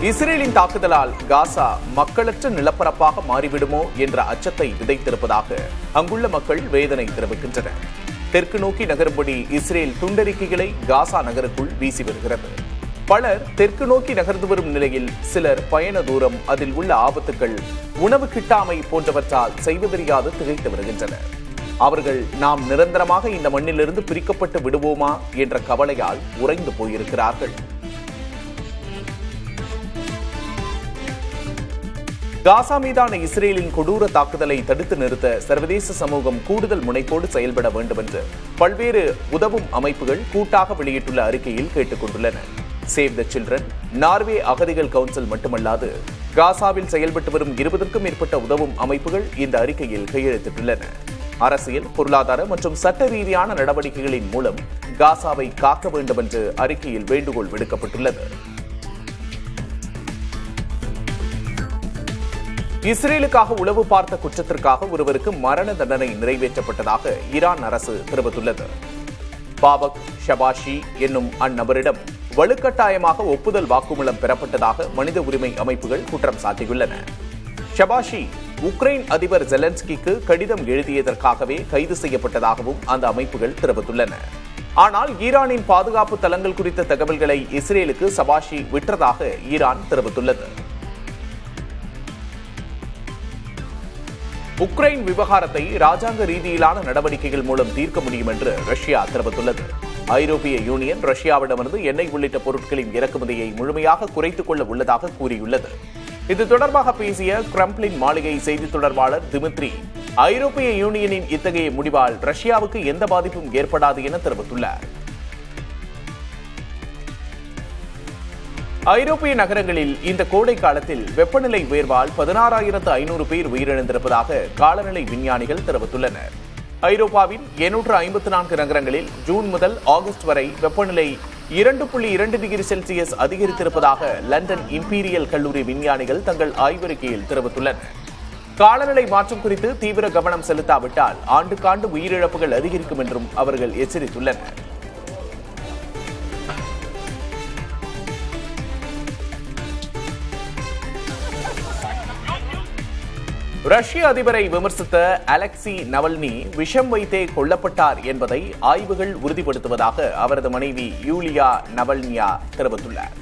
இஸ்ரேலின் தாக்குதலால் காசா மக்களற்ற நிலப்பரப்பாக மாறிவிடுமோ என்ற அச்சத்தை விதைத்திருப்பதாக அங்குள்ள மக்கள் வேதனை தெரிவிக்கின்றனர். தெற்கு நோக்கி நகரும்படி இஸ்ரேல் துண்டறிக்கைகளை காசா நகருக்குள் வீசி வருகிறது. பலர் தெற்கு நோக்கி நகர்ந்து வரும் நிலையில் சிலர் பயண தூரம், அதில் உள்ள ஆபத்துக்கள், உணவு கிட்டாமை போன்றவற்றால் செய்வதறியாது திகைத்து வருகின்றனர். அவர்கள் நாம் நிரந்தரமாக இந்த மண்ணிலிருந்து பிரிக்கப்பட்டு விடுவோமா என்ற கவலையால் உறைந்து போயிருக்கிறார்கள். காசா மீதான இஸ்ரேலின் கொடூர தாக்குதலை தடுத்து நிறுத்த சர்வதேச சமூகம் கூடுதல் முனைப்போடு செயல்பட வேண்டும் என்று பல்வேறு உதவும் அமைப்புகள் கூட்டாக வெளியிட்டுள்ள அறிக்கையில் கேட்டுக் கொண்டுள்ளன. சேவ் த சில்ட்ரன், நார்வே அகதிகள் கவுன்சில் மட்டுமல்லாது காசாவில் செயல்பட்டு வரும் 20க்கும் மேற்பட்ட உதவும் அமைப்புகள் இந்த அறிக்கையில் கையெழுத்திட்டுள்ளன. அரசியல், பொருளாதார மற்றும் சட்ட ரீதியான நடவடிக்கைகளின் மூலம் காசாவை காக்க வேண்டும் என்று அறிக்கையில் வேண்டுகோள் விடுக்கப்பட்டுள்ளது. இஸ்ரேலுக்காக உளவு பார்த்த குற்றத்திற்காக ஒருவருக்கு மரண தண்டனை நிறைவேற்றப்பட்டதாக ஈரான் அரசு தெரிவித்துள்ளது. பாபக் ஷபாஷி என்னும் அந்நபரிடம் வலுக்கட்டாயமாக ஒப்புதல் வாக்குமூலம் பெறப்பட்டதாக மனித உரிமை அமைப்புகள் குற்றம் சாட்டியுள்ளன. ஷபாஷி உக்ரைன் அதிபர் ஜெலன்ஸ்கிக்கு கடிதம் எழுதியதற்காகவே கைது செய்யப்பட்டதாகவும் அந்த அமைப்புகள் தெரிவித்துள்ளன. ஆனால் ஈரானின் பாதுகாப்பு தளங்கள் குறித்த தகவல்களை இஸ்ரேலுக்கு ஷபாஷி விற்றதாக ஈரான் தெரிவித்துள்ளது. உக்ரைன் விவகாரத்தை ராஜாங்க ரீதியிலான நடவடிக்கைகள் மூலம் தீர்க்க முடியும் என்று ரஷ்யா தெரிவித்துள்ளது. ஐரோப்பிய யூனியன் ரஷ்யாவிடமிருந்து எண்ணெய் உள்ளிட்ட பொருட்களின் இறக்குமதியை முழுமையாக குறைத்துக் கொள்ள உள்ளதாக கூறியுள்ளது. இது தொடர்பாக பேசிய கிரெம்ளின் மாளிகை செய்தி தொடர்பாளர் திமித்ரி, ஐரோப்பிய யூனியனின் இத்தகைய முடிவால் ரஷ்யாவுக்கு எந்த பாதிப்பும் ஏற்படாது என தெரிவித்துள்ளார். ஐரோப்பிய நகரங்களில் இந்த கோடை காலத்தில் வெப்பநிலை உயர்வால் 16,500 பேர் உயிரிழந்திருப்பதாக காலநிலை விஞ்ஞானிகள் தெரிவித்துள்ளனர். ஐரோப்பாவின் 854 நகரங்களில் ஜூன் முதல் ஆகஸ்ட் வரை வெப்பநிலை 2.2 டிகிரி செல்சியஸ் அதிகரித்திருப்பதாக லண்டன் இம்பீரியல் கல்லூரி விஞ்ஞானிகள் தங்கள் ஆய்வறிக்கையில் தெரிவித்துள்ளனர். காலநிலை மாற்றம் குறித்து தீவிர கவனம் செலுத்தாவிட்டால் ஆண்டுக்காண்டு உயிரிழப்புகள் அதிகரிக்கும் என்றும் அவர்கள் எச்சரித்துள்ளனர். ரஷ்ய அதிபரை விமர்சித்த அலெக்சி நவல்னி விஷம் வைத்தே கொல்லப்பட்டார் என்பதை ஆய்வுகள் உறுதிப்படுத்துவதாக அவரது மனைவி யூலியா நவல்னியா தெரிவித்துள்ளார்.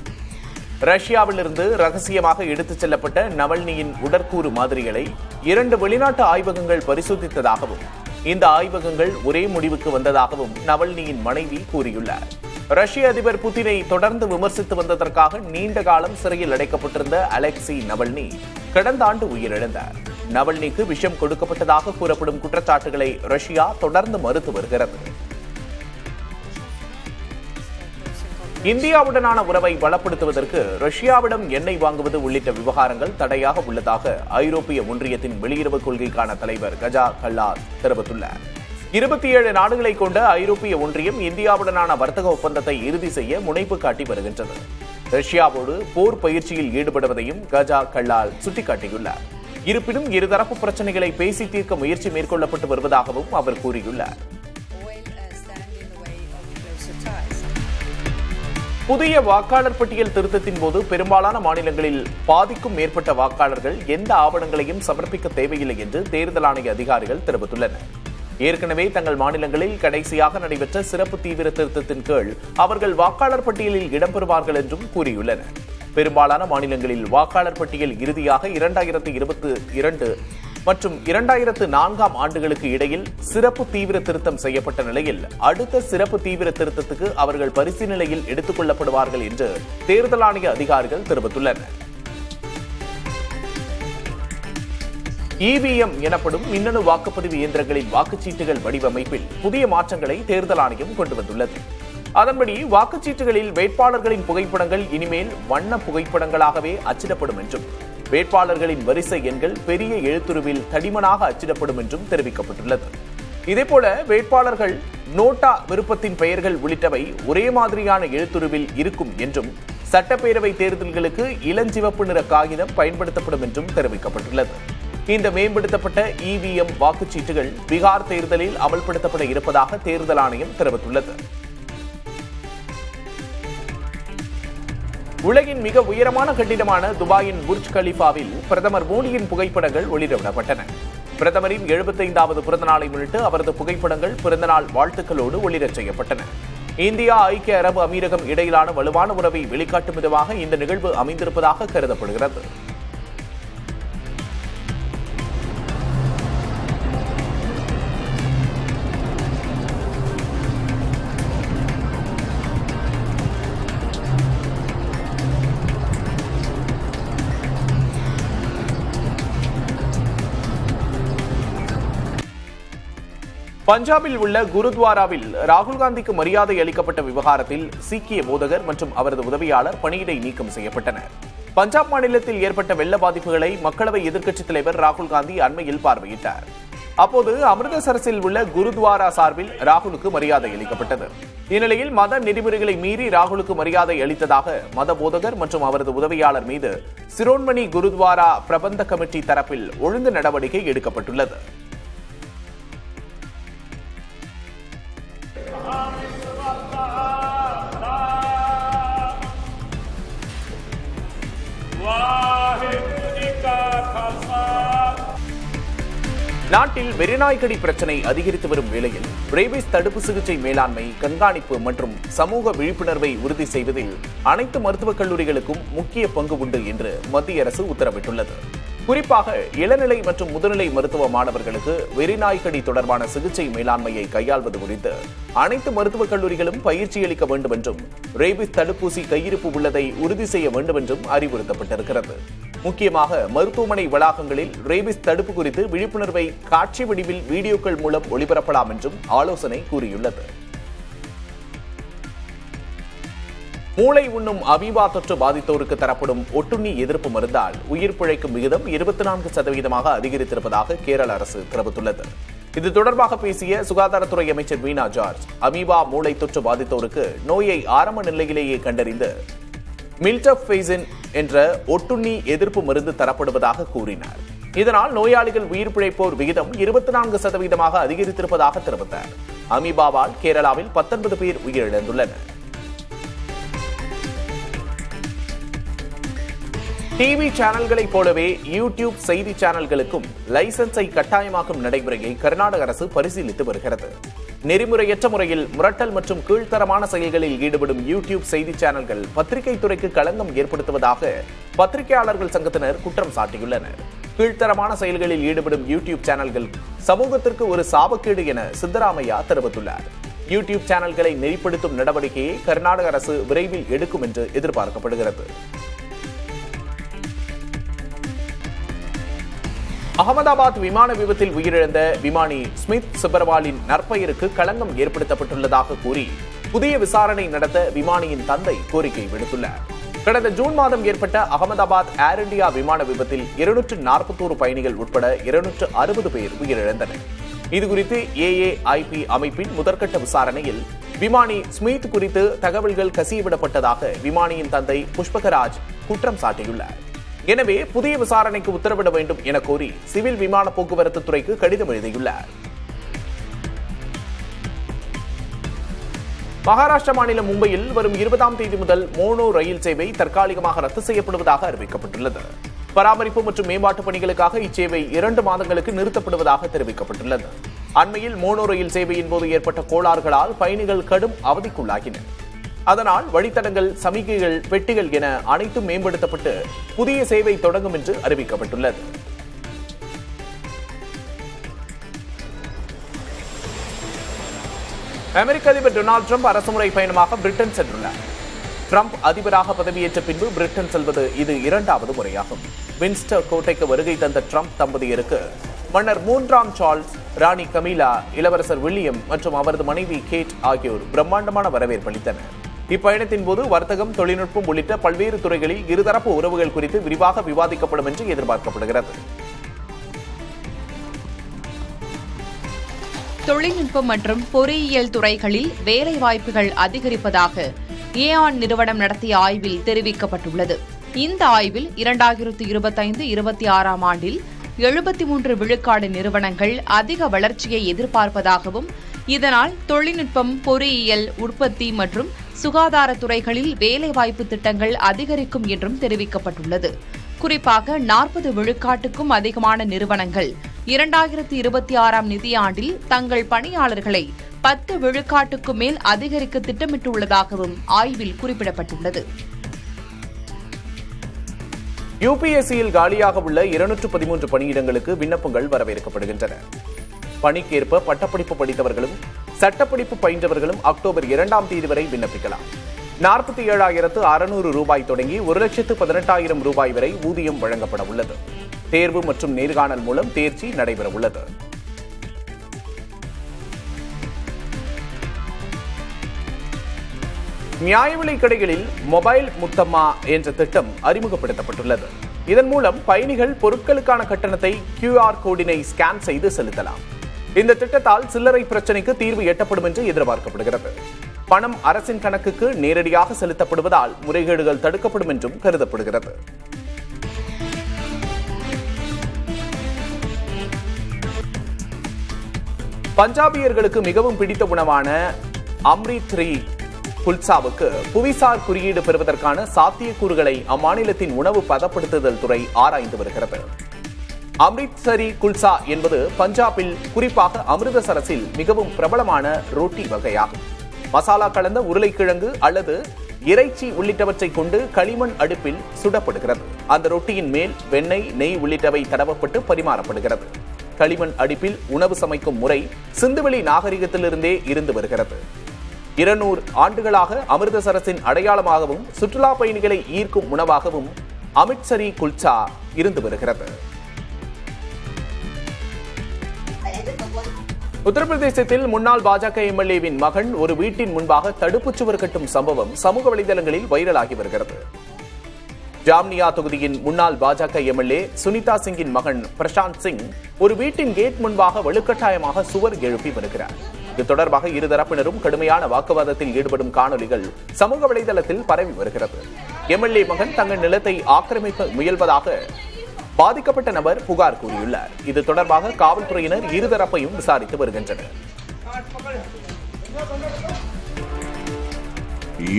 ரஷ்யாவிலிருந்து ரகசியமாக எடுத்துச் செல்லப்பட்ட நவல்னியின் உடற்கூறு மாதிரிகளை 2 வெளிநாட்டு ஆய்வகங்கள் பரிசோதித்ததாகவும் இந்த ஆய்வகங்கள் ஒரே முடிவுக்கு வந்ததாகவும் நவல்னியின் மனைவி கூறியுள்ளார். ரஷ்ய அதிபர் புதினை தொடர்ந்து விமர்சித்து வந்ததற்காக நீண்ட காலம் சிறையில் அடைக்கப்பட்டிருந்த அலெக்சி நவல்னி கடந்த ஆண்டு உயிரிழந்தார். நவல்னிக்கு விஷம் கொடுக்கப்பட்டதாக கூறப்படும் குற்றச்சாட்டுகளை ரஷ்யா தொடர்ந்து மறுத்து வருகிறது. இந்தியாவுடனான உறவை பலப்படுத்துவதற்கு ரஷ்யாவிடம் எண்ணெய் வாங்குவது உள்ளிட்ட விவகாரங்கள் தடையாக உள்ளதாக ஐரோப்பிய ஒன்றியத்தின் வெளியுறவு கொள்கைக்கான தலைவர் கஜா கல்லாஸ் தெரிவித்துள்ளார். 27 நாடுகளை கொண்ட ஐரோப்பிய ஒன்றியம் இந்தியாவுடனான வர்த்தக ஒப்பந்தத்தை இறுதி செய்ய முனைப்பு காட்டி வருகின்றது. ரஷ்யாவோடு போர் பயிற்சியில் ஈடுபடுவதையும் கஜா கல்லால் சுட்டிக்காட்டியுள்ளார். இருப்பினும் இருதரப்பு பிரச்சனைகளை பேசி தீர்க்க முயற்சி மேற்கொள்ளப்பட்டு வருவதாகவும் அவர் கூறியுள்ளார். புதிய வாக்காளர் பட்டியல் திருத்தத்தின் போது பெரும்பாலான மாநிலங்களில் பாதிக்கும் மேற்பட்ட வாக்காளர்கள் எந்த ஆவணங்களையும் சமர்ப்பிக்க தேவையில்லை என்று தேர்தல் ஆணைய அதிகாரிகள் தெரிவித்துள்ளனர். ஏற்கனவே தங்கள் மாநிலங்களில் கடைசியாக நடைபெற்ற சிறப்பு தீவிர திருத்தத்தின் கீழ் அவர்கள் வாக்காளர் பட்டியலில் இடம்பெறுவார்கள் என்றும் கூறியுள்ளனர். பெரும்பாலான மாநிலங்களில் வாக்காளர் பட்டியல் இறுதியாக 2022 மற்றும் 2004 ஆண்டுகளுக்கு இடையில் சிறப்பு தீவிர திருத்தம் செய்யப்பட்ட நிலையில் அடுத்த சிறப்பு தீவிர திருத்தத்துக்கு அவர்கள் பரிசீலனையில் எடுத்துக் கொள்ளப்படுவார்கள் என்று தேர்தல் ஆணைய அதிகாரிகள் தெரிவித்துள்ளனர். இவிஎம் எனப்படும் மின்னணு வாக்குப்பதிவு இயந்திரங்களின் வாக்குச்சீட்டுகள் வடிவமைப்பில் புதிய மாற்றங்களை தேர்தல் ஆணையம் கொண்டு வந்துள்ளது. அதன்படி வாக்குச்சீட்டுகளில் வேட்பாளர்களின் புகைப்படங்கள் இனிமேல் வண்ண புகைப்படங்களாகவே அச்சிடப்படும் என்றும் வேட்பாளர்களின் வரிசை எண்கள் பெரிய எழுத்துருவில் தடிமனாக அச்சிடப்படும் என்றும் தெரிவிக்கப்பட்டுள்ளது. இதேபோல வேட்பாளர்கள் நோட்டா விருப்பத்தின் பெயர்கள் உள்ளிட்டவை ஒரே மாதிரியான எழுத்துருவில் இருக்கும் என்றும் சட்டப்பேரவை தேர்தல்களுக்கு இளஞ்சிவப்பு நிற காகிதம் பயன்படுத்தப்படும் என்றும் தெரிவிக்கப்பட்டுள்ளது. இந்த மேம்படுத்தப்பட்ட இவிஎம் வாக்குச்சீட்டுகள் பீகார் தேர்தலில் அமல்படுத்தப்பட இருப்பதாக தேர்தல் ஆணையம் தெரிவித்துள்ளது. உலகின் மிக உயரமான கட்டிடமான துபாயின் புர்ஜ் கலிஃபாவில் பிரதமர் மோடியின் புகைப்படங்கள் ஒளிரவிடப்பட்டன. பிரதமரின் 75வது பிறந்தநாளை முன்னிட்டு அவரது புகைப்படங்கள் பிறந்தநாள் வாழ்த்துக்களோடு ஒளிரச் செய்யப்பட்டன. இந்தியா ஐக்கிய அரபு அமீரகம் இடையிலான வலுவான உறவை வெளிக்காட்டும் விதமாக இந்த நிகழ்வு அமைந்திருப்பதாக கருதப்படுகிறது. பஞ்சாபில் உள்ள குருத்வாராவில் ராகுல் காந்திக்கு மரியாதை அளிக்கப்பட்ட விவகாரத்தில் சீக்கிய போதகர் மற்றும் அவரது உதவியாளர் பணியிடை நீக்கம் செய்யப்பட்டனர். பஞ்சாப் மாநிலத்தில் ஏற்பட்ட வெள்ள பாதிப்புகளை மக்களவை எதிர்க்கட்சித் தலைவர் ராகுல் காந்தி அண்மையில் பார்வையிட்டார். அப்போது அமிர்தசரஸில் உள்ள குருத்வாரா சார்பில் ராகுலுக்கு மரியாதை அளிக்கப்பட்டது. இந்நிலையில் மத நெறிமுறைகளை மீறி ராகுலுக்கு மரியாதை அளித்ததாக மத போதகர் மற்றும் அவரது உதவியாளர் மீது சிரோன்மணி குருத்வாரா பிரபந்த கமிட்டி தரப்பில் ஒழுங்கு நடவடிக்கை எடுக்கப்பட்டுள்ளது. நாட்டில் வெறிநாய்க்கடி பிரச்சினை அதிகரித்து வரும் வேளையில் ரேபீஸ் தடுப்பு சிகிச்சை மேலாண்மை, கண்காணிப்பு மற்றும் சமூக விழிப்புணர்வை உறுதி செய்வதில் அனைத்து மருத்துவக் கல்லூரிகளுக்கும் முக்கிய பங்கு உண்டு என்று மத்திய அரசு உத்தரவிட்டுள்ளது. குறிப்பாக இளநிலை மற்றும் முதுநிலை மருத்துவ மாணவர்களுக்கு வெறிநாய்க்கடி தொடர்பான சிகிச்சை மேலாண்மையை கையாள்வது குறித்து அனைத்து மருத்துவக் கல்லூரிகளும் பயிற்சி அளிக்க வேண்டும் என்றும், ரேபீஸ் தடுப்பூசி கையிருப்பு உள்ளதை உறுதி செய்ய வேண்டும் என்றும் அறிவுறுத்தப்பட்டிருக்கிறது. முக்கியமாக மருத்துவமனை வளாகங்களில் ரேபீஸ் தடுப்பு குறித்து விழிப்புணர்வை காட்சி வடிவில் வீடியோக்கள் மூலம் ஒளிபரப்பலாம் என்றும் ஆலோசனை கூறியுள்ளது. மூளை உண்ணும் அமீபா தொற்று பாதித்தோருக்கு தரப்படும் ஒட்டுண்ணி எதிர்ப்பு மருந்தால் உயிர் பிழைக்கும் விகிதம் 24% அதிகரித்திருப்பதாக கேரள அரசு தெரிவித்துள்ளது. இது தொடர்பாக பேசிய சுகாதாரத்துறை அமைச்சர் வீணா ஜார்ஜ், அமீபா மூளை தொற்று பாதித்தோருக்கு நோயை ஆரம்ப நிலையிலேயே கண்டறிந்து மில்டஃபேசின் என்ற ஒட்டுண்ணி எதிர்ப்பு மருந்து தரப்படுவதாக கூறினார். இதனால் நோயாளிகள் உயிர் பிழைப்போர் விகிதம் 24% அதிகரித்திருப்பதாக தெரிவித்தார். அமீபாவால் கேரளாவில் 19 பேர் உயிரிழந்துள்ளனர். டிவி சேனல்களைப் போலவே யூடியூப் செய்தி சேனல்களுக்கும் லைசன்ஸை கட்டாயமாக்கும் நடைமுறையை கர்நாடக அரசு பரிசீலித்து வருகிறது. நெறிமுறையற்ற முறையில் முரட்டல் மற்றும் கீழ்த்தரமான செயல்களில் ஈடுபடும் யூடியூப் செய்தி சேனல்கள் பத்திரிகை துறைக்கு களங்கம் ஏற்படுத்துவதாக பத்திரிகையாளர்கள் சங்கத்தினர் குற்றம் சாட்டியுள்ளனர். கீழ்த்தரமான செயல்களில் ஈடுபடும் யூடியூப் சேனல்கள் சமூகத்திற்கு ஒரு சாபக்கேடு என சித்தராமையா தெரிவித்துள்ளார். யூடியூப் சேனல்களை நெறிப்படுத்தும் நடவடிக்கையை கர்நாடக அரசு விரைவில் எடுக்கும் என்று எதிர்பார்க்கப்படுகிறது. அகமதாபாத் விமான விபத்தில் உயிரிழந்த விமானி ஸ்மித் சபர்வாலின் நற்பெயருக்கு களங்கம் ஏற்படுத்தப்பட்டுள்ளதாக கூறி புதிய விசாரணை நடத்த விமானியின் தந்தை கோரிக்கை விடுத்துள்ளார். கடந்த ஜூன் மாதம் ஏற்பட்ட அகமதாபாத் ஏர் இந்தியா விமான விபத்தில் 241 பயணிகள் உட்பட 260 பேர் உயிரிழந்தனர். இதுகுறித்து AAIP அமைப்பின் முதற்கட்ட விசாரணையில் விமானி ஸ்மித் குறித்து தகவல்கள் கசியவிடப்பட்டதாக விமானியின் தந்தை புஷ்பகராஜ் குற்றம் சாட்டியுள்ளார். எனவே புதிய விசாரணைக்கு உத்தரவிட வேண்டும் என கோரி சிவில் விமான போக்குவரத்து துறைக்கு கடிதம் எழுதியுள்ளார். மகாராஷ்டிரா மாநிலம் மும்பையில் வரும் 20ஆம் தேதி முதல் மோனோ ரயில் சேவை தற்காலிகமாக ரத்து செய்யப்படுவதாக அறிவிக்கப்பட்டுள்ளது. பராமரிப்பு மற்றும் மேம்பாட்டு பணிகளுக்காக இச்சேவை 2 மாதங்களுக்கு நிறுத்தப்படுவதாக தெரிவிக்கப்பட்டுள்ளது. அண்மையில் மோனோ ரயில் சேவையின் போது ஏற்பட்ட கோளாறுகளால் பயணிகள் கடும் அவதிக்குள்ளாகினர். அதனால் வழித்தடங்கள், சமிகைகள், பெட்டிகள் என அனைத்தும் மேம்படுத்தப்பட்டு புதிய சேவை தொடங்கும் என்று அறிவிக்கப்பட்டுள்ளது. அமெரிக்க அதிபர் டொனால்டு டிரம்ப் அரசுமுறை பயணமாக பிரிட்டன் சென்றுள்ளார். டிரம்ப் அதிபராக பதவியேற்ற பின்பு பிரிட்டன் செல்வது இது 2வது முறையாகும். வின்ஸ்டர் கோட்டைக்கு வருகை தந்த டிரம்ப் தம்பதியருக்கு மன்னர் 3ஆம் சார்ல்ஸ், ராணி கமீலா, இளவரசர் வில்லியம் மற்றும் அவரது மனைவி கேட் ஆகியோர் பிரம்மாண்டமான வரவேற்பு அளித்தனர். இப்பயணத்தின் போது வர்த்தகம், தொழில்நுட்பம் உள்ளிட்ட பல்வேறு துறைகளில் இருதரப்பு உறவுகள் குறித்து விரிவாக விவாதிக்கப்படும் என்று எதிர்பார்க்கப்படுகிறது. தொழில்நுட்பம் மற்றும் பொறியியல் துறைகளில் வேலை வாய்ப்புகள் அதிகரிப்பதாக ஏஆன் நிறுவனம் நடத்திய ஆய்வில் தெரிவிக்கப்பட்டுள்ளது. இந்த ஆய்வில் 2025-26ஆம் ஆண்டில் 73 விழுக்காடு நிறுவனங்கள் அதிக வளர்ச்சியை எதிர்பார்ப்பதாகவும், இதனால் தொழில்நுட்பம், பொறியியல், உற்பத்தி மற்றும் சுகாதாரத்துறைகளில் வேலைவாய்ப்பு திட்டங்கள் அதிகரிக்கும் என்றும் தெரிவிக்கப்பட்டுள்ளது. குறிப்பாக 40 விழுக்காட்டுக்கும் அதிகமான நிறுவனங்கள் 2026 நிதியாண்டில் தங்கள் பணியாளர்களை 10 விழுக்காட்டுக்கும் மேல் அதிகரிக்க திட்டமிட்டுள்ளதாகவும் ஆய்வில் குறிப்பிடப்பட்டுள்ளது. யுபிஎஸ்சியில் காலியாக உள்ள 213 பணியிடங்களுக்கு விண்ணப்பங்கள் வரவேற்கப்படுகின்றன. பணிக்கேற்ப பட்டப்படிப்பு படித்தவர்களும் சட்டப்படிப்பு பயின்றவர்களும் அக்டோபர் 2ஆம் தேதி வரை விண்ணப்பிக்கலாம். 47,600 ரூபாய் தொடங்கி 1,18,000 ரூபாய் வரை ஊதியம் வழங்கப்பட உள்ளது. தேர்வு மற்றும் நேர்காணல் மூலம் தேர்ச்சி நடைபெற உள்ளது. நியாய விலைக் கடைகளில் மொபைல் முத்தம்மா என்ற திட்டம் அறிமுகப்படுத்தப்பட்டுள்ளது. இதன் மூலம் பயணிகள் பொருட்களுக்கான கட்டணத்தை QR கோடினை ஸ்கேன் செய்து செலுத்தலாம். இந்த திட்டத்தால் சில்லறை பிரச்சினைக்கு தீர்வு எட்டப்படும் என்று எதிர்பார்க்கப்படுகிறது. பணம் அரசின் கணக்குக்கு நேரடியாக செலுத்தப்படுவதால் முறைகேடுகள் தடுக்கப்படும் என்றும் கருதப்படுகிறது. பஞ்சாபியர்களுக்கு மிகவும் பிடித்த உணவான அம்ரித்சரி குல்சாவுக்கு புவிசார் குறியீடு பெறுவதற்கான சாத்தியக்கூறுகளை அம்மாநிலத்தின் உணவு பதப்படுத்துதல் துறை ஆராய்ந்து வருகிறது. அம்ரித்சரி குல்சா என்பது பஞ்சாபில், குறிப்பாக அமிர்தசரஸில் மிகவும் பிரபலமான ரொட்டி வகையாகும். மசாலா கலந்த உருளைக்கிழங்கு அல்லது இறைச்சி உள்ளிட்டவற்றை கொண்டு களிமண் அடுப்பில் சுடப்படுகிறது. அந்த ரொட்டியின் மேல் வெண்ணெய், நெய் உள்ளிட்டவை தடவப்பட்டு பரிமாறப்படுகிறது. களிமண் அடுப்பில் உணவு சமைக்கும் முறை சிந்துவெளி நாகரிகத்திலிருந்தே இருந்து வருகிறது. 200 ஆண்டுகளாக அமிர்தசரஸின் அடையாளமாகவும் சுற்றுலா பயணிகளை ஈர்க்கும் உணவாகவும் அமிர்த்சரி குல்சா இருந்து வருகிறது. உத்தரப்பிரதேசத்தில் முன்னாள் பாஜக எம்எல்ஏவின் மகன் ஒரு வீட்டின் முன்பாக தடுப்புச் சுவர் கட்டும் சம்பவம் சமூக வலைதளங்களில் வைரலாகி வருகிறது. ஜாம்னியா தொகுதியின் முன்னாள் பாஜக எம்எல்ஏ சுனிதா சிங்கின் மகன் பிரசாந்த் சிங் ஒரு வீட்டின் கேட் முன்பாக வலுக்கட்டாயமாக சுவர் எழுப்பி வருகிறார். இது தொடர்பாக இருதரப்பினரும் கடுமையான வாக்குவாதத்தில் ஈடுபடும் காணொலிகள் சமூக வலைதளத்தில் பரவி வருகிறது. எம்எல்ஏ மகன் தங்கள் நிலத்தை ஆக்கிரமிக்க முயல்வதாக பாதிக்கப்பட்ட நபர் புகார் கூறியுள்ளார். இது தொடர்பாக காவல்துறையினர் இருதரப்பையும் விசாரித்து வருகின்றனர்.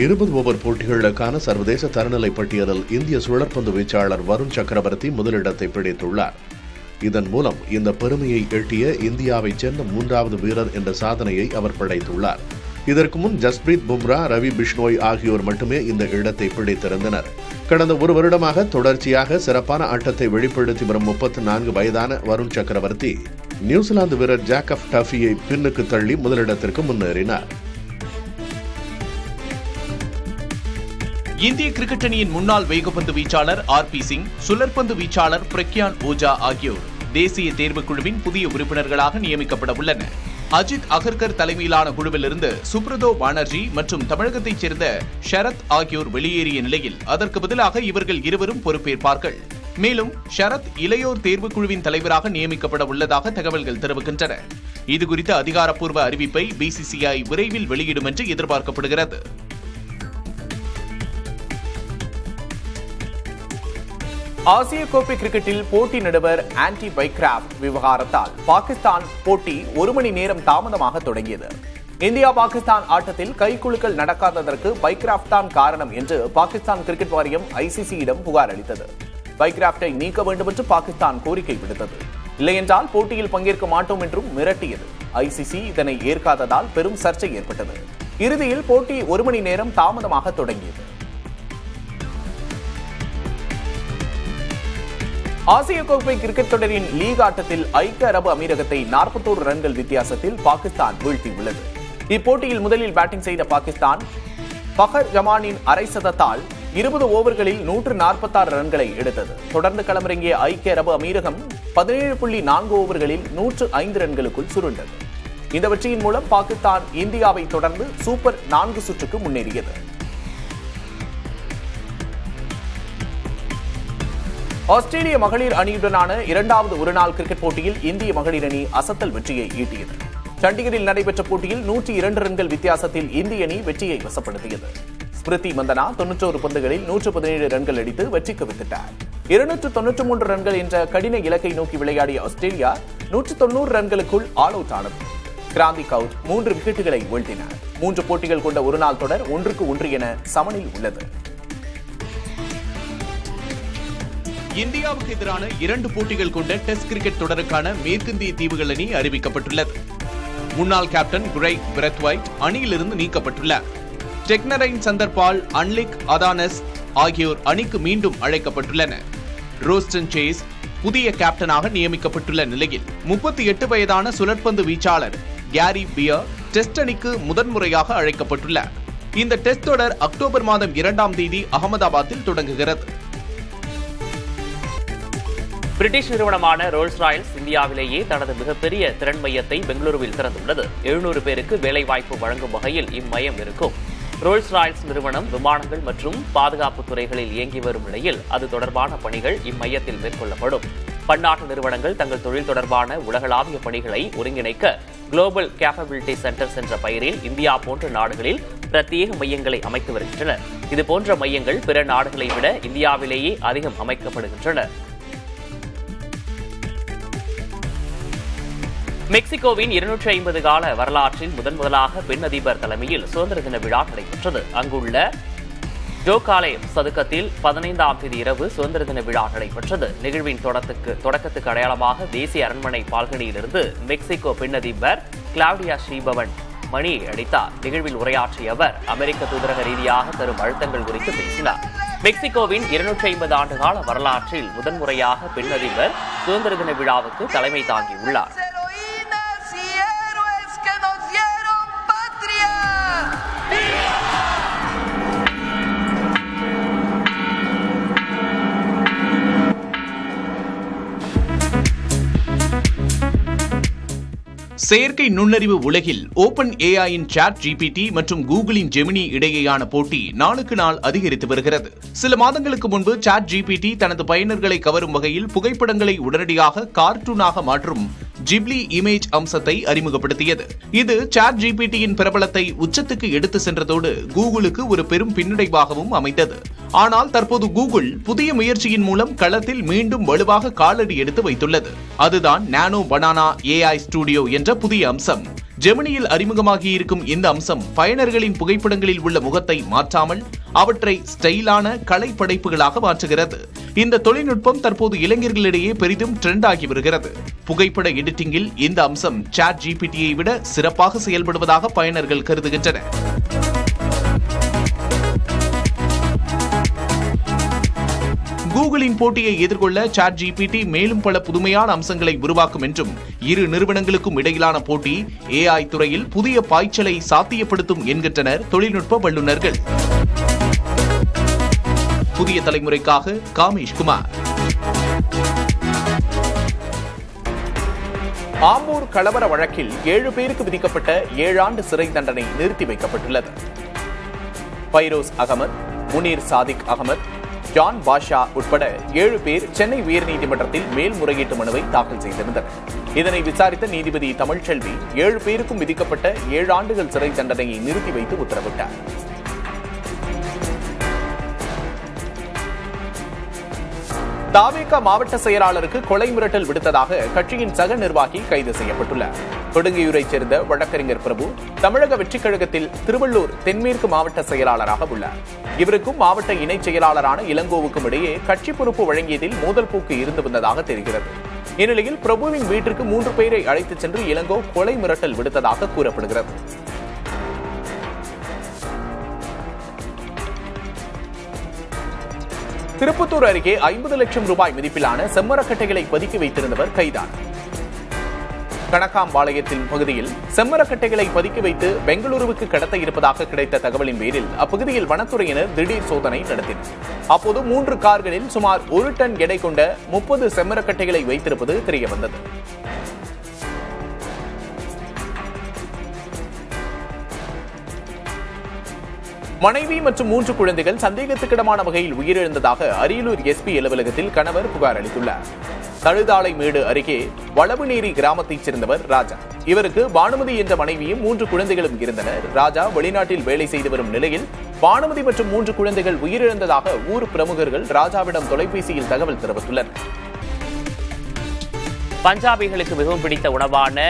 20 ஓவர் போட்டிகளுக்கான சர்வதேச தரநிலை பட்டியலில் இந்திய சுழற்பந்து வீச்சாளர் வருண் சக்கரவர்த்தி முதலிடத்தை பிடித்துள்ளார். இதன் மூலம் இந்த பெருமையை எட்டிய இந்தியாவைச் சேர்ந்த 3வது வீரர் என்ற சாதனையை அவர் படைத்துள்ளார். இதற்கு முன் ஜஸ்பிரீத் பும்ரா, ரவி பிஷ்னோய் ஆகியோர் மட்டுமே இந்த இடத்தை பிடித்திருந்தனர். கடந்த ஒரு வருடமாக தொடர்ச்சியாக சிறப்பான ஆட்டத்தை வெளிப்படுத்தி வரும் 34 வயதான வருண் சக்கரவர்த்தி நியூசிலாந்து வீரர் ஜாக்கப் டஃபியை பின்னுக்கு தள்ளி முதலிடத்திற்கு முன்னேறினார். இந்திய கிரிக்கெட் அணியின் முன்னாள் வேகப்பந்து வீச்சாளர் RP சிங், சுழற்பந்து வீச்சாளர் பிரக்யான் ஓஜா ஆகியோர் தேசிய தேர்வுக்குழுவின் புதிய உறுப்பினர்களாக நியமிக்கப்பட உள்ளனர். அஜித் அகர்கர் தலைமையிலான குழுவிலிருந்து சுப்ரதோ பானர்ஜி மற்றும் தமிழகத்தைச் சேர்ந்த ஷரத் ஆகியோர் வெளியேறிய நிலையில் அதற்கு பதிலாக இவர்கள் இருவரும் பொறுப்பேற்பார்கள். மேலும் ஷரத் இளையோர் தேர்வுக்குழுவின் தலைவராக நியமிக்கப்பட உள்ளதாக தகவல்கள் தெரிவிக்கின்றன. இதுகுறித்த அதிகாரப்பூர்வ அறிவிப்பை BCCI விரைவில் வெளியிடும் என்று எதிர்பார்க்கப்படுகிறது. ஆசிய கோப்பை கிரிக்கெட்டில் போட்டி நடுவர் ஆன்டி பைக்ராப்ட் விவகாரத்தால் பாகிஸ்தான் போட்டி 1 மணி நேரம் தாமதமாக தொடங்கியது. இந்தியா பாகிஸ்தான் ஆட்டத்தில் கைக்குலுக்கல் நடக்காததற்கு பைக்ராப்ட் தான் காரணம் என்று பாகிஸ்தான் கிரிக்கெட் வாரியம் ICC-யிடம் புகார் அளித்தது. பைக்ராப்டை நீக்க வேண்டும் என்று பாகிஸ்தான் கோரிக்கை விடுத்தது. இல்லையென்றால் போட்டியில் பங்கேற்க மாட்டோம் என்றும் மிரட்டியது. ICC இதனை ஏற்காததால் பெரும் சர்ச்சை ஏற்பட்டது. இறுதியில் போட்டி 1 மணி நேரம் தாமதமாக தொடங்கியது. ஆசிய கோப்பை கிரிக்கெட் தொடரின் லீக் ஆட்டத்தில் ஐக்கிய அரபு அமீரகத்தை 41 ரன்கள் வித்தியாசத்தில் பாகிஸ்தான் வீழ்த்தியுள்ளது. இப்போட்டியில் முதலில் பேட்டிங் செய்த பாகிஸ்தான் ஃபஹர் ஜமானின் அரை சதத்தால் 20 ஓவர்களில் 146 ரன்களை எடுத்தது. தொடர்ந்து களமிறங்கிய ஐக்கிய அரபு அமீரகம் 17.4 ஓவர்களில் 105 ரன்களுக்குள் சுருண்டது. இந்த வெற்றியின் மூலம் பாகிஸ்தான் இந்தியாவை தொடர்ந்து சூப்பர் 4 சுற்றுக்கு முன்னேறியது. ஆஸ்திரேலிய மகளிர் அணியுடனான 2வது ஒருநாள் கிரிக்கெட் போட்டியில் இந்திய மகளிர் அணி அசத்தல் வெற்றியை ஈட்டியது. சண்டிகரில் நடைபெற்ற போட்டியில் 102 ரன்கள் வித்தியாசத்தில் இந்திய அணி வெற்றியை வசப்படுத்தியது. ஸ்மிருதி மந்தனா 91 பந்துகளில் 117 ரன்கள் அடித்து வெற்றிக்கு வித்திட்டார். 293 ரன்கள் என்ற கடின இலக்கை நோக்கி விளையாடிய ஆஸ்திரேலியா 190 ரன்களுக்குள் ஆல் அவுட் ஆனது. கிராந்தி கவுட் 3 விக்கெட்டுகளை வீழ்த்தினார். 3 போட்டிகள் கொண்ட ஒருநாள் தொடர் 1-1 என சமனில் உள்ளது. இந்தியாவுக்கு எதிரான 2 போட்டிகள் கொண்ட டெஸ்ட் கிரிக்கெட் தொடருக்கான மேற்கிந்திய தீவுகள் அணி அறிவிக்கப்பட்டுள்ளது. முன்னாள் கேப்டன் கிரெக் பிரெத்வைட் அணியிலிருந்து நீக்கப்பட்டுள்ளார். டெக்னரைன் சந்தர்பால், அன்லிக் அதானஸ் ஆகியோர் அணிக்கு மீண்டும் அழைக்கப்பட்டுள்ளனர். ரோஸ்டன் சேஸ் புதிய கேப்டனாக நியமிக்கப்பட்டுள்ள நிலையில் 38 வயதான சுழற்பந்து வீச்சாளர் கேரி பியர் டெஸ்ட் அணிக்கு முதன்முறையாக அழைக்கப்பட்டுள்ளார். இந்த டெஸ்ட் தொடர் அக்டோபர் மாதம் 2ஆம் தேதி அகமதாபாத்தில் தொடங்குகிறது. பிரிட்டிஷ் நிறுவனமான ரோல்ஸ் ராய்ஸ் இந்தியாவிலேயே தனது மிகப்பெரிய திறன் மையத்தை பெங்களூருவில் திறந்துள்ளது. 700 பேருக்கு வேலைவாய்ப்பு வழங்கும் வகையில் இம்மையம் இருக்கும். ரோல்ஸ் ராய்ஸ் நிறுவனம் விமானங்கள் மற்றும் பாதுகாப்பு துறைகளில் இயங்கி வரும் நிலையில் அது தொடர்பான பணிகள் இம்மையத்தில் மேற்கொள்ளப்படும். பன்னாட்டு நிறுவனங்கள் தங்கள் தொழில் தொடர்பான உலகளாவிய பணிகளை ஒருங்கிணைக்க குளோபல் கேப்பபிலிட்டி சென்டர்ஸ் என்ற பெயரில் இந்தியா போன்ற நாடுகளில் பிரத்யேக மையங்களை அமைத்து வருகின்றன. இதுபோன்ற மையங்கள் பிற நாடுகளை விட இந்தியாவிலேயே அதிகம் அமைக்கப்படுகின்றன. மெக்சிகோவின் 250 கால வரலாற்றில் முதன்முதலாக பெண் அதிபர் தலைமையில் சுதந்திர தின விழா நடைபெற்றது. அங்குள்ள ஜோகாலே சதுக்கத்தில் 15ஆம் தேதி இரவு சுதந்திர தின விழா நடைபெற்றது. நிகழ்வின் தொடக்கத்துக்கு அடையாளமாக தேசிய அரண்மனை பால்கனியிலிருந்து மெக்சிகோ பெண் அதிபர் கிளாவுடியா ஷீபவன் மணியை அடித்தார். நிகழ்வில் உரையாற்றிய அவர் அமெரிக்க தூதரக ரீதியாக தரும் அழுத்தங்கள் குறித்து பேசினார். மெக்சிகோவின் 250 ஆண்டு கால வரலாற்றில் முதன்முறையாக பெண் அதிபர் சுதந்திர தின விழாவுக்கு தலைமை தாங்கியுள்ளார். செயற்கை நுண்ணறிவு உலகில் ஓபன் ஏஐயின் சாட் ஜிபிடி மற்றும் கூகுளின் ஜெமினி இடையேயான போட்டி நாளுக்கு நாள் அதிகரித்து வருகிறது. சில மாதங்களுக்கு முன்பு சாட் ஜிபிடி தனது பயனர்களை கவரும் வகையில் புகைப்படங்களை உடனடியாக கார்ட்டூனாக மாற்றும் ஜிப்லி இமேஜ் அம்சத்தை அறிமுகப்படுத்தியது. இது சாட் ஜிபிடியின் பிரபலத்தை உச்சத்துக்கு எடுத்து சென்றதோடு கூகுளுக்கு ஒரு பெரும் பின்னடைவாகவும் அமைந்தது. ஆனால் தற்போது கூகுள் புதிய முயற்சியின் மூலம் களத்தில் மீண்டும் வலுவாக காலடி எடுத்து வைத்துள்ளது. அதுதான் நானோ பனானா ஏஐ ஸ்டுடியோ என்ற புதிய அம்சம். ஜெமினியில் அறிமுகமாகி இருக்கும் இந்த அம்சம் பயனர்களின் புகைப்படங்களில் உள்ள முகத்தை மாற்றாமல் அவற்றை ஸ்டைலான கலை படைப்புகளாக மாற்றுகிறது. இந்த தொழில்நுட்பம் தற்போது இளைஞர்களிடையே பெரிதும் ட்ரெண்ட் ஆகி வருகிறது. புகைப்பட எடிட்டிங்கில் இந்த அம்சம் சாட் ஜிபிடியை விட சிறப்பாக செயல்படுவதாக பயனர்கள் கருதுகின்றனர். கூகுளின் போட்டியை எதிர்கொள்ள சாட் ஜிபிடி மேலும் பல புதுமையான அம்சங்களை உருவாக்கும் என்றும், இரு நிறுவனங்களுக்கும் இடையிலான போட்டி ஏஐ துறையில் புதிய பாய்ச்சலை சாத்தியப்படுத்தும் என்கின்றனர் தொழில்நுட்ப வல்லுநர்கள். புதிய தலைமுறைக்காக காமேஷ் குமார். ஆம்பூர் கலவர வழக்கில் 7 பேருக்கு விதிக்கப்பட்ட 7 ஆண்டு சிறை தண்டனை நிறுத்தி வைக்கப்பட்டுள்ளது. பைரோஸ் அகமது, முனீர் சாதிக் அகமது, ஜான் பாஷா உட்பட 7 பேர் சென்னை உயர்நீதிமன்றத்தில் மேல்முறையீட்டு மனுவை தாக்கல் செய்திருந்தனர். இதனை விசாரித்த நீதிபதி தமிழ்ச்செல்வி 7 பேருக்கும் விதிக்கப்பட்ட 7 ஆண்டுகள் சிறை தண்டனையை நிறுத்தி வைத்து உத்தரவிட்டார். தாவேகா மாவட்ட செயலாளருக்கு கொலை மிரட்டல் விடுத்ததாக கட்சியின் சக நிர்வாகி கைது செய்யப்பட்டுள்ளார். கொடுங்கையூரைச் சேர்ந்த வழக்கறிஞர் பிரபு தமிழக வெற்றிக் கழகத்தில் திருவள்ளூர் தென்மேற்கு மாவட்ட செயலாளராக உள்ளார். இவருக்கும் மாவட்ட இணைச் செயலாளரான இளங்கோவுக்கும் இடையே கட்சி பொறுப்பு வழங்கியதில் மோதல் போக்கு இருந்து வந்ததாக தெரிகிறது. இந்நிலையில் பிரபுவின் வீட்டிற்கு 3 பேரை அழைத்துச் சென்று இளங்கோ கொலை மிரட்டல் விடுத்ததாக கூறப்படுகிறது. திருப்பத்தூர் அருகே 50 லட்சம் ரூபாய் மதிப்பிலான செம்மரக்கட்டைகளை பதுக்கி வைத்திருந்தவர் கைதானார். கணக்காம்பாளையத்தின் பகுதியில் செம்மரக்கட்டைகளை பதுக்கி வைத்து பெங்களூருவுக்கு கடத்த இருப்பதாக கிடைத்த தகவலின் பேரில் அப்பகுதியில் வனத்துறையினர் திடீர் சோதனை நடத்தினர். அப்போது 3 கார்களில் சுமார் 1 டன் எடை கொண்ட 30 செம்மரக்கட்டைகளை வைத்திருப்பது தெரியவந்தது. மனைவி மற்றும் 3 குழந்தைகள் சந்தேகத்துக்கிடமான வகையில் உயிரிழந்ததாக அரியலூர் எஸ்பி அலுவலகத்தில் கணவர் புகார் அளித்துள்ளார். தழுதாலைமேடு அருகே வளவுநேரி கிராமத்தைச் சேர்ந்தவர் ராஜா. இவருக்கு பானுமதி என்ற மனைவியும் 3 குழந்தைகளும் இருந்தனர். ராஜா வெளிநாட்டில் வேலை செய்து வரும் நிலையில் பானுமதி மற்றும் 3 குழந்தைகள் உயிரிழந்ததாக ஊர் பிரமுகர்கள் ராஜாவிடம் தொலைபேசியில் தகவல் தெரிவித்துள்ளனர். பஞ்சாபிகளுக்கு மிகவும் பிடித்த உணவான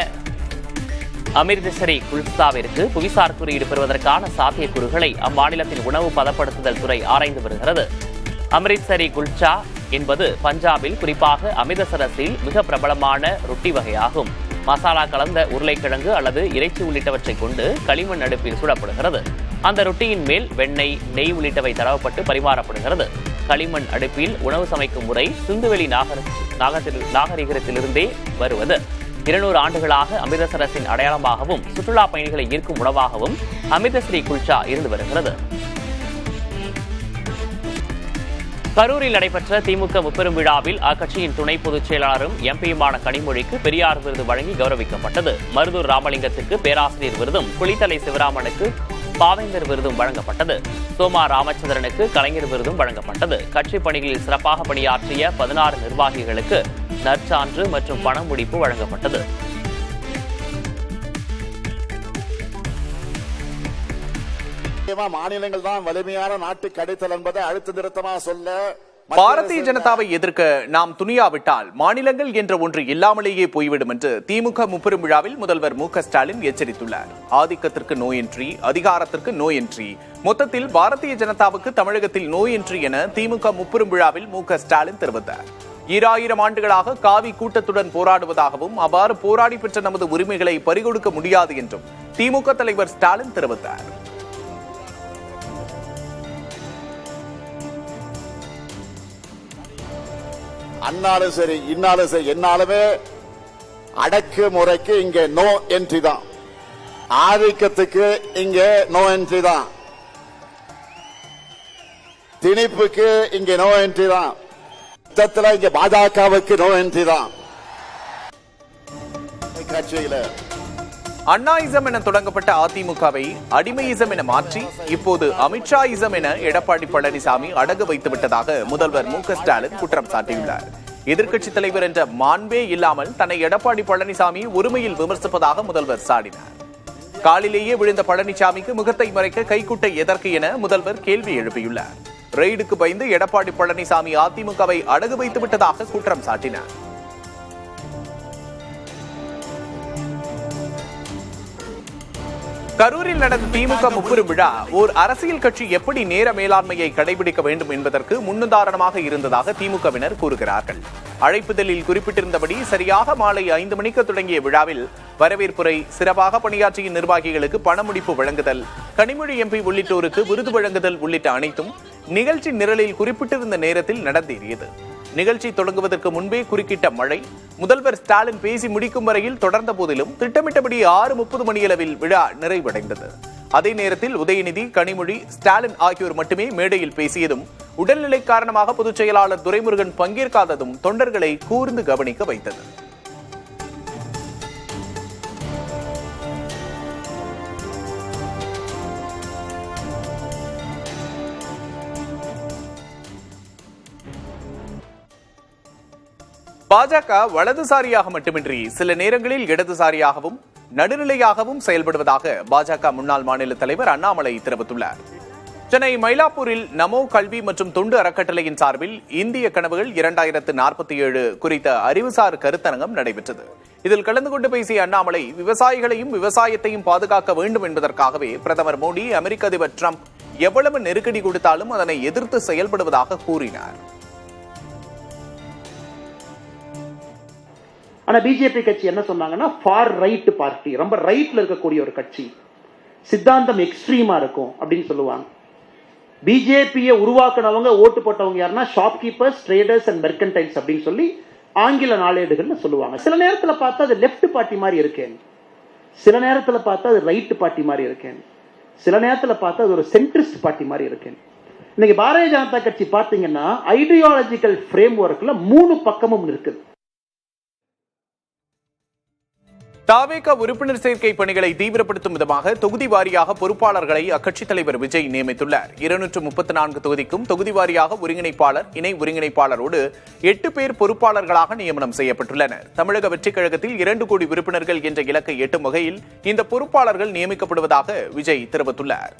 அமிர்தசரி குல்சாவிற்கு புவிசார் குறியீடு பெறுவதற்கான சாத்தியக்கூறுகளை அம்மாநிலத்தின் உணவு பதப்படுத்துதல் துறை ஆராய்ந்து வருகிறது. அமிர்தசரி குல்ச்சா என்பது பஞ்சாபில், குறிப்பாக அமிர்தசரஸில் மிக பிரபலமான ரொட்டி வகையாகும். மசாலா கலந்த உருளைக்கிழங்கு அல்லது இறைச்சி உள்ளிட்டவற்றை கொண்டு களிமண் அடுப்பில் சுடப்படுகிறது. அந்த ரொட்டியின் மேல் வெண்ணெய், நெய் உள்ளிட்டவை தடவப்பட்டு பரிமாறப்படுகிறது. களிமண் அடுப்பில் உணவு சமைக்கும் முறை சிந்துவெளி நாகரிகத்திலிருந்தே வருவது. 200 ஆண்டுகளாக அமிர்தசரஸின் அடையாளமாகவும் சுற்றுலா பயணிகளை ஈர்க்கும் உணவாகவும் அமிர்தசரி குல்ச்சா இருந்து வருகிறது. கரூரில் நடைபெற்ற திமுக முப்பெரும் விழாவில் அக்கட்சியின் துணை பொதுச் செயலாளரும் எம்பியுமான கனிமொழிக்கு பெரியார் விருது வழங்கி கௌரவிக்கப்பட்டது. மருதூர் ராமலிங்கத்திற்கு பேராசிரியர் விருதும், குளித்தலை சிவராமனுக்கு பாவேந்தர் விருதும் வழங்கப்பட்டது. சோமா ராமச்சந்திரனுக்கு கலைஞர் விருதும் வழங்கப்பட்டது. கட்சி பணிகளில் சிறப்பாக பணியாற்றிய 16 நிர்வாகிகளுக்கு நற்சான்று மற்றும் பண முடிப்பு வழங்கப்பட்டது. மாநிலங்கள் தான் வலிமையான நாட்டுக்கு அடித்தல் என்பதை அழுத்த நிறுத்தமாக சொல்ல பாரதிய ஜனதாவை எதிர்க்க நாம் துணியாவிட்டால் மாநிலங்கள் என்ற ஒன்று இல்லாமலேயே போய்விடும் என்று திமுக முப்பெரும் விழாவில் முதல்வர் மு.க.ஸ்டாலின் எச்சரித்துள்ளார். ஆதிக்கத்திற்கு நோயின்றி, அதிகாரத்திற்கு நோயின்றி, மொத்தத்தில் பாரதிய ஜனதாவுக்கு தமிழகத்தில் நோயின்றி என திமுக முப்பெரும் விழாவில் மு.க.ஸ்டாலின் தெரிவித்தார். 2000 ஆண்டுகளாக காவி கூட்டத்துடன் போராடுவதாகவும் அவ்வாறு போராடி பெற்ற நமது உரிமைகளை பறிகொடுக்க முடியாது என்றும் திமுக தலைவர் ஸ்டாலின் தெரிவித்தார். அண்ணாலும் சரி, இன்னாலும் சரி, என்னாலுமே அடக்கு முறைக்கு இங்க நோ என்ட்ரி தான். ஆதிக்கத்துக்கு இங்க நோ என்ட்ரி தான். திணிப்புக்கு இங்க நோ என்ட்ரி தான். யுத்தத்தில் இங்க பாஜகவுக்கு நோ என்ட்ரி தான். கட்சியில அண்ணாயிசம் என தொடங்கப்பட்ட அதிமுகவை அடிமையிசம் என மாற்றி இப்போது அமித்ஷாயிசம் என எடப்பாடி பழனிசாமி அடகு வைத்து விட்டதாக முதல்வர் மு.க.ஸ்டாலின் குற்றம் சாட்டியுள்ளார். எதிர்க்கட்சித் தலைவர் என்ற மாண்பே இல்லாமல் தன்னை எடப்பாடி பழனிசாமி ஒருமையில் விமர்சிப்பதாக முதல்வர் சாடினார். காலிலேயே விழுந்த பழனிசாமிக்கு முகத்தை மறைக்க கைக்குட்டை எதற்கு என முதல்வர் கேள்வி எழுப்பியுள்ளார். ரெய்டுக்கு பயந்து எடப்பாடி பழனிசாமி அதிமுகவை அடகு வைத்து விட்டதாக குற்றம் சாட்டினார். கரூரில் நடந்த திமுக முப்பெரும் விழா ஓர் அரசியல் கட்சி எப்படி நேர மேலாண்மையை கடைபிடிக்க வேண்டும் என்பதற்கு முன்னுதாரணமாக இருந்ததாக திமுகவினர் கூறுகிறார்கள். அழைப்புதலில் குறிப்பிட்டிருந்தபடி சரியாக மாலை 5 மணிக்கு தொடங்கிய விழாவில் வரவேற்புரை, சிறப்பாக பணியாற்றிய நிர்வாகிகளுக்கு பணமுடிப்பு வழங்குதல், கனிமொழி எம்பி உள்ளிட்டோருக்கு விருது வழங்குதல் உள்ளிட்ட அனைத்தும் நிகழ்ச்சி நிரலில் குறிப்பிட்டிருந்த நேரத்தில் நடந்தேறியது. நிகழ்ச்சி தொடங்குவதற்கு முன்பே குறுக்கிட்ட மழை முதல்வர் ஸ்டாலின் பேசி முடிக்கும் வரையில் தொடர்ந்த போதிலும் திட்டமிட்டபடி 6:30 மணியளவில் விழா நிறைவடைந்தது. அதே நேரத்தில் உதயநிதி, கனிமொழி, ஸ்டாலின் ஆகியோர் மட்டுமே மேடையில் பேசியதும், உடல்நிலை காரணமாக பொதுச் செயலாளர் துரைமுருகன் பங்கேற்காததும் தொண்டர்களை கூர்ந்து கவனிக்க வைத்தது. பாஜக வலதுசாரியாக மட்டுமின்றி சில நேரங்களில் இடதுசாரியாகவும் நடுநிலையாகவும் செயல்படுவதாக பாஜக முன்னாள் மாநில தலைவர் அண்ணாமலை தெரிவித்துள்ளார். சென்னை மயிலாப்பூரில் நமோ கல்வி மற்றும் தொண்டு அறக்கட்டளையின் சார்பில் இந்திய கனவுகள் 2047 குறித்த அறிவுசார் கருத்தரங்கம் நடைபெற்றது. இதில் கலந்து கொண்டு பேசிய அண்ணாமலை, விவசாயிகளையும் விவசாயத்தையும் பாதுகாக்க வேண்டும் என்பதற்காகவே பிரதமர் மோடி, அமெரிக்க அதிபர் டிரம்ப் எவ்வளவு நெருக்கடி கொடுத்தாலும் அதனை எதிர்த்து செயல்படுவதாக கூறினார். ஆனா பிஜேபி கட்சி என்ன சொன்னாங்கன்னா, ஃபார் ரைட் பார்ட்டி, ரொம்ப ரைட்ல இருக்கக்கூடிய ஒரு கட்சி, சித்தாந்தம் எக்ஸ்ட்ரீமா இருக்கும் அப்படின்னு சொல்லுவாங்க. பிஜேபியை உருவாக்குனவங்க, ஓட்டு போட்டவங்க யாருன்னா ஷாப்கீப்பர்ஸ், ட்ரேடர்ஸ் அண்ட் மெர்கன்டைல்ஸ் அப்படின்னு சொல்லி ஆங்கில நாளேடுகள்னு சொல்லுவாங்க. சில நேரத்துல பார்த்தா அது லெஃப்ட் பார்ட்டி மாதிரி இருக்கேன், சில நேரத்துல பார்த்தா அது ரைட் பார்ட்டி மாதிரி இருக்கேன், சில நேரத்துல பார்த்தா அது ஒரு சென்ட்ரிஸ்ட் பார்ட்டி மாதிரி இருக்கேன். இன்னைக்கு பாரதிய ஜனதா கட்சி பார்த்தீங்கன்னா ஐடியாலஜிக்கல் ஃப்ரேம் ஒர்க்ல 3 பக்கமும் இருக்குது. தாவேக உறுப்பினர் சேர்க்கை பணிகளை தீவிரப்படுத்தும் விதமாக தொகுதி வாரியாக பொறுப்பாளர்களை அக்கட்சித் தலைவர் விஜய் நியமித்துள்ளார். 234 தொகுதிக்கும் தொகுதி வாரியாக ஒருங்கிணைப்பாளர், இணை ஒருங்கிணைப்பாளரோடு 8 பேர் பொறுப்பாளர்களாக நியமனம் செய்யப்பட்டுள்ளனர். தமிழக வெற்றிக் கழகத்தில் 2 கோடி உறுப்பினர்கள் என்ற இலக்கை எட்டும் வகையில் இந்த பொறுப்பாளர்கள் நியமிக்கப்படுவதாக விஜய் தெரிவித்துள்ளார்.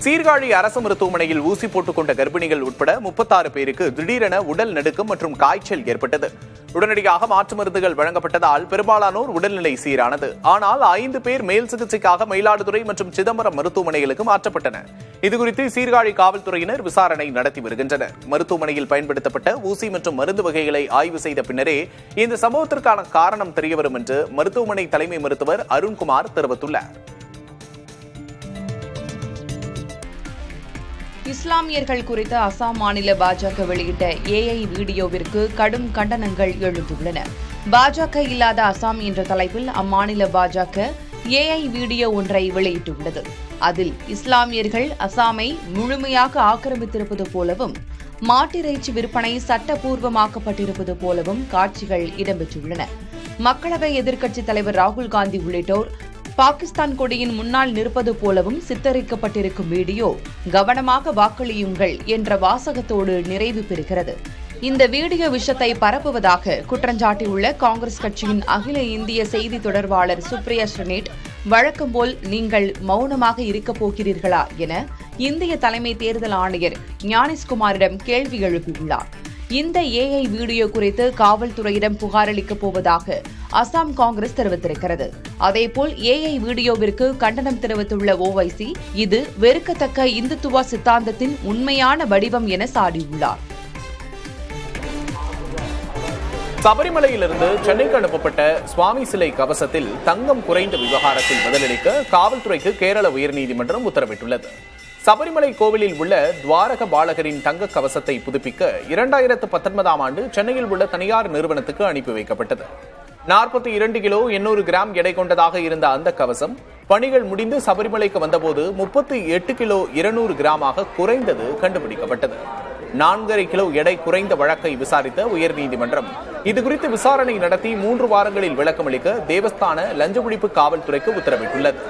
சீர்காழி அரசு மருத்துவமனையில் ஊசி போட்டுக் கொண்ட கர்ப்பிணிகள் உட்பட 36 பேருக்கு திடீரென உடல் நடுக்கம் மற்றும் காய்ச்சல் ஏற்பட்டது. உடனடியாக மாற்று மருந்துகள் வழங்கப்பட்டதால் பெரும்பாலானோர் உடல்நிலை சீரானது. ஆனால் 5 பேர் மேல் சிகிச்சைக்காக மயிலாடுதுறை மற்றும் சிதம்பரம் மருத்துவமனைகளுக்கு மாற்றப்பட்டனர். இதுகுறித்து சீர்காழி காவல்துறையினர் விசாரணை நடத்தி வருகின்றனர். மருத்துவமனையில் பயன்படுத்தப்பட்ட ஊசி மற்றும் மருந்து வகைகளை ஆய்வு செய்த பின்னரே இந்த சம்பவத்திற்கான காரணம் தெரியவரும் என்று மருத்துவமனை தலைமை மருத்துவர் அருண்குமார் தெரிவித்துள்ளார். இஸ்லாமியர்கள் குறித்த அசாம் மாநில பாஜக வெளியிட்ட ஏஐ வீடியோவிற்கு கடும் கண்டனங்கள் எழுந்துள்ளன. பாஜக இல்லாத அசாம் என்ற தலைப்பில் அம்மாநில பாஜக ஏஐ வீடியோ ஒன்றை வெளியிட்டுள்ளது. அதில் இஸ்லாமியர்கள் அசாமை முழுமையாக ஆக்கிரமித்திருப்பது போலவும் மாட்டிறைச்சி விற்பனை சட்டப்பூர்வமாக்கப்பட்டிருப்பது போலவும் காட்சிகள் இடம்பெற்றுள்ளன. மக்களவை எதிர்க்கட்சித் தலைவர் ராகுல் காந்தி உள்ளிட்டோர் பாகிஸ்தான் கொடியின் முன்னால் நிற்பது போலவும் சித்தரிக்கப்பட்டிருக்கும் வீடியோ கவனமாக வாக்களியுங்கள் என்ற வாசகத்தோடு நிறைவு பெறுகிறது. இந்த வீடியோ விஷத்தை பரப்புவதாக குற்றஞ்சாட்டியுள்ள காங்கிரஸ் கட்சியின் அகில இந்திய செய்தி தொடர்பாளர் சுப்ரியா ஸ்ரீநேட் வழக்கம்போல் நீங்கள் மௌனமாக இருக்கப் போகிறீர்களா என இந்திய தலைமை தேர்தல் ஆணையர் ஞானேஷ்குமாரிடம் கேள்வி எழுப்பியுள்ளார். இந்த ஏஐ வீடியோ குறித்து காவல்துறையிடம் புகார் அளிக்கப் போவதாக அசாம் காங்கிரஸ் தெரிவித்திருக்கிறது. அதேபோல் ஏஐ வீடியோவிற்கு கண்டனம் தெரிவித்துள்ள ஓவைசி இது வெறுக்கத்தக்க இந்துத்துவ சித்தாந்தத்தின் உண்மையான வடிவம் என சாடியுள்ளார். சபரிமலையிலிருந்து சென்னைக்கு அனுப்பப்பட்ட சுவாமி சிலை கவசத்தில் தங்கம் குறைந்த விவகாரத்தில் பதிலளிக்க காவல்துறைக்கு கேரள உயர்நீதிமன்றம் உத்தரவிட்டுள்ளது. சபரிமலை கோவிலில் உள்ள துவாரக பாலகரின் தங்க கவசத்தை புதுப்பிக்க 2019ஆம் ஆண்டு சென்னையில் உள்ள தனியார் நிறுவனத்துக்கு அனுப்பி வைக்கப்பட்டது. 42 கிலோ 800 கிராம் எடை கொண்டதாக இருந்த அந்த கவசம் பணிகள் முடிந்து சபரிமலைக்கு வந்தபோது 38 கிலோ 200 கிராமாக குறைந்தது கண்டுபிடிக்கப்பட்டது. 4.5 கிலோ எடை குறைந்த வழக்கை விசாரித்த உயர்நீதிமன்றம் இதுகுறித்து விசாரணை நடத்தி 3 வாரங்களில் விளக்கமளிக்க தேவஸ்தான லஞ்ச ஒழிப்பு காவல்துறைக்கு உத்தரவிட்டுள்ளது.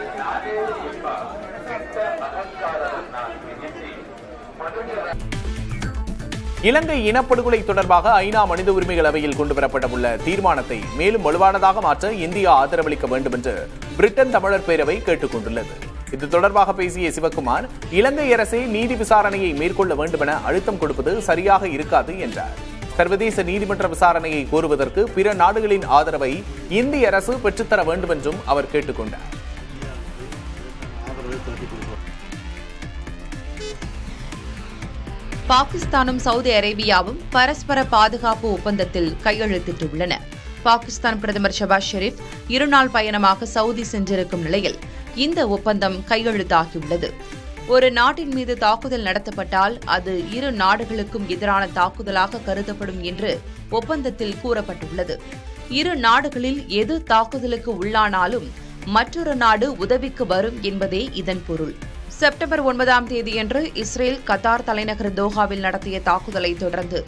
இலங்கை இனப்படுகொலை தொடர்பாக ஐநா மனித உரிமைகள் அவையில் கொண்டுவரப்பட்டுள்ள தீர்மானத்தை மேலும் வலுவானதாக மாற்ற இந்தியா ஆதரவளிக்க வேண்டும் என்று பிரிட்டன் தமிழர் பேரவை கேட்டுக் கொண்டுள்ளது. இது தொடர்பாக பேசிய சிவக்குமார், இலங்கை அரசே நீதி விசாரணையை மேற்கொள்ள வேண்டும் என அழுத்தம் கொடுப்பது சரியாக இருக்காது என்றார். சர்வதேச நீதிமன்ற விசாரணையை கோருவதற்கு பிற நாடுகளின் ஆதரவை இந்திய அரசு பெற்றுத்தர வேண்டும் என்றும் அவர் கேட்டுக் கொண்டார். பாகிஸ்தானும் சவுதி அரேபியாவும் பரஸ்பர பாதுகாப்பு ஒப்பந்தத்தில் கையெழுத்திட்டுள்ளன. பாகிஸ்தான் பிரதமர் ஷபாஸ் ஷெரீப் 2 நாள் பயணமாக சவுதி சென்றிருக்கும் நிலையில் இந்த ஒப்பந்தம் கையெழுத்தாகியுள்ளது. ஒரு நாட்டின் மீது தாக்குதல் நடத்தப்பட்டால் அது 2 நாடுகளுக்கும் எதிரான தாக்குதலாக கருதப்படும் என்று ஒப்பந்தத்தில் கூறப்பட்டுள்ளது. 2 நாடுகளில் எது தாக்குதலுக்கு உள்ளானாலும் மற்றொரு நாடு உதவிக்கு வரும் என்பதே இதன் பொருள். செப்டம்பர் 9ஆம் தேதியன்று இஸ்ரேல் கத்தார் தலைநகர் தோஹாவில் நடத்திய தாக்குதலை தொடர்ந்து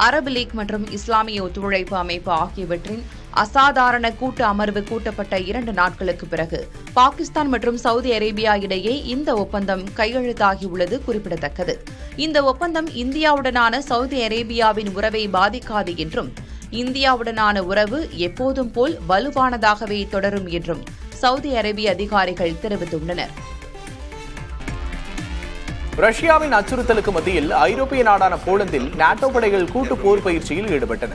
அரபு லீக் மற்றும் இஸ்லாமிய ஒத்துழைப்பு அமைப்பு ஆகியவற்றின் அசாதாரண கூட்டு அமர்வு கூட்டப்பட்ட 2 நாட்களுக்கு பிறகு பாகிஸ்தான் மற்றும் சவுதி அரேபியா இடையே இந்த ஒப்பந்தம் கையெழுத்தாகியுள்ளது குறிப்பிடத்தக்கது. இந்த ஒப்பந்தம் இந்தியாவுடனான சவுதி அரேபியாவின் உறவை பாதிக்காது என்றும் இந்தியாவுடனான உறவு எப்போதும் போல் வலுவானதாகவே தொடரும் என்றும் சவுதி அரேபிய அதிகாரிகள் தெரிவித்துள்ளனர். ரஷ்யாவின் அச்சுறுத்தலுக்கு மத்தியில் ஐரோப்பிய நாடான போலந்தில் நாட்டோ படைகள் கூட்டு போர் பயிற்சியில் ஈடுபட்டன.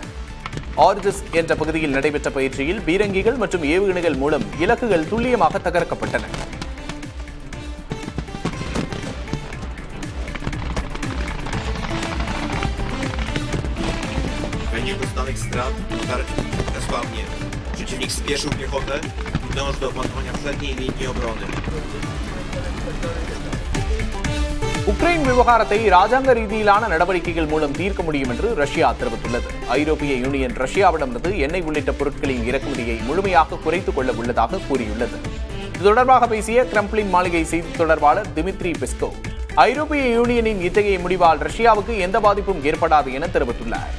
ஆர்ஜஸ் என்ற பகுதியில் நடைபெற்ற பயிற்சியில் பீரங்கிகள் மற்றும் ஏவுகணைகள் மூலம் இலக்குகள் துல்லியமாக தகர்க்கப்பட்டன. Przeciwnik spieszył piechotę i dążył do opanowania przedniej linii obrony. Ukraine விவகாரத்தை ராஜாங்க ரீதியிலான நடவடிக்கைகள் மூலம் தீர்க்க முடியும் என்று ரஷ்யா தெரிவித்துள்ளது. ஐரோப்பிய யூனியன் ரஷ்யாவிடமிருந்து எண்ணெய் உள்ளிட்ட பொருட்களின் இறக்குமதியை முழுமையாக குறைத்துக் கொள்ள உள்ளதாக கூறியுள்ளது. இது தொடர்பாக பேசிய கிரெம்ளின் மாளிகை செய்தி தொடர்பாளர் திமித்ரி பெஸ்கோவ், ஐரோப்பிய யூனியனின் இத்தகைய முடிவால் ரஷ்யாவுக்கு எந்த பாதிப்பும் ஏற்படாது என தெரிவித்துள்ளார்.